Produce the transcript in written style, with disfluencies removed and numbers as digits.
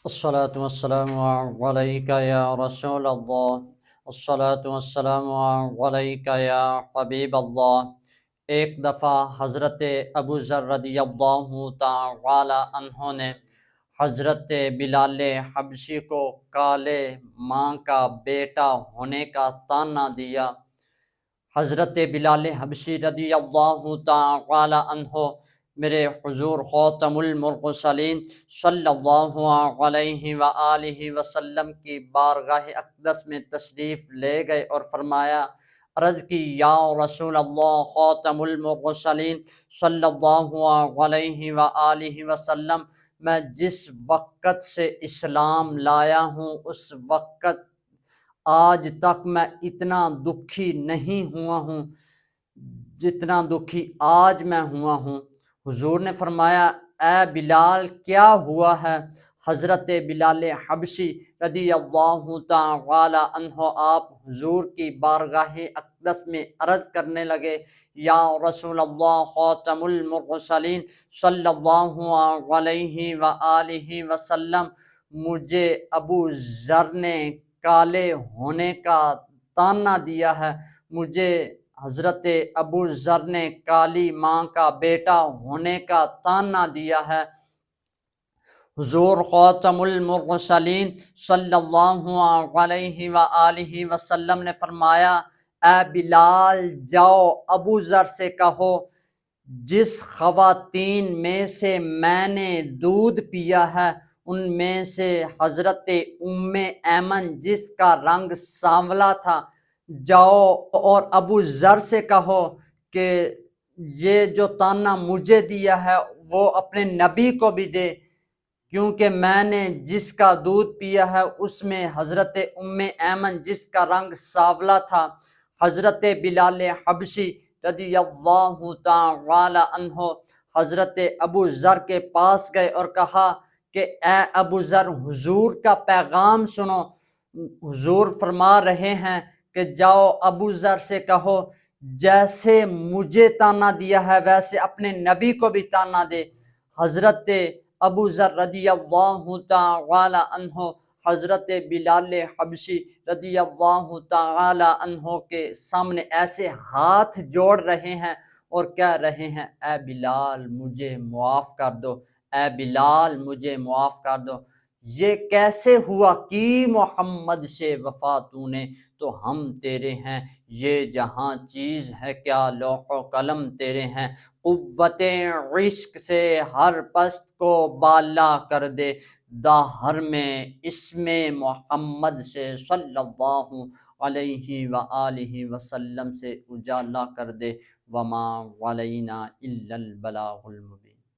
الصلاة والسلام عليك يا رسول الله. الصلاة والسلام عليك يا حبیب اللہ. ایک دفعہ حضرت ابو ذر رضی اللہ تعالی عنہ نے حضرت بلال حبشی کو کالے ماں کا بیٹا ہونے کا طعنہ دیا. حضرت بلال حبشی رضی اللہ تعالی عنہ میرے حضور خاتم المرسلین صلی اللہ علیہ وآلہ وسلم کی بارگاہ اقدس میں تشریف لے گئے اور فرمایا، عرض کی، یا رسول اللہ خاتم المرسلین صلی اللہ علیہ وآلہ وسلم، میں جس وقت سے اسلام لایا ہوں اس وقت آج تک میں اتنا دکھی نہیں ہوا ہوں جتنا دکھی آج میں ہوا ہوں. حضور نے فرمایا، اے بلال کیا ہوا ہے؟ حضرت بلال حبشی رضی اللہ تعالی عنہ آپ حضور کی بارگاہ اقدس میں عرض کرنے لگے، یا رسول اللہ خاتم المرسلین صلی اللہ علیہ وآلہ وسلم، مجھے ابو ذر نے کالے ہونے کا طعنہ دیا ہے. مجھے حضرت ابو ذر نے کالی ماں کا بیٹا ہونے کا طعنہ دیا ہے. حضور خاتم المرسلین صلی اللہ علیہ وآلہ وسلم نے فرمایا، اے بلال جاؤ ابو ذر سے کہو، جس خواتین میں سے میں نے دودھ پیا ہے ان میں سے حضرت ام ایمن جس کا رنگ سانولا تھا، جاؤ اور ابو ذر سے کہو کہ یہ جو طعنہ مجھے دیا ہے وہ اپنے نبی کو بھی دے، کیونکہ میں نے جس کا دودھ پیا ہے اس میں حضرت ام ایمن جس کا رنگ سانولا تھا. حضرت بلال حبشی رضی اللہ تعالی عنہ حضرت ابو ذر کے پاس گئے اور کہا کہ اے ابو ذر، حضور کا پیغام سنو. حضور فرما رہے ہیں کہ جاؤ ابو ذر سے کہو، جیسے مجھے طعنہ دیا ہے ویسے اپنے نبی کو بھی طعنہ دے. حضرت ابو ذر رضی اللہ تعالی عنہ حضرت بلال حبشی رضی اللہ تعالی عنہ کے سامنے ایسے ہاتھ جوڑ رہے ہیں اور کہہ رہے ہیں، اے بلال مجھے معاف کر دو، اے بلال مجھے معاف کر دو. یہ کیسے ہوا کہ محمد سے وفا تو نے تو ہم تیرے ہیں، یہ جہاں چیز ہے کیا لوح و قلم تیرے ہیں. قوت عشق سے ہر پست کو بالا کر دے، داہر میں اسم محمد سے صلی اللہ علیہ وآلہ وسلم سے اجالا کر دے. وما علینا الا البلاغ المبین.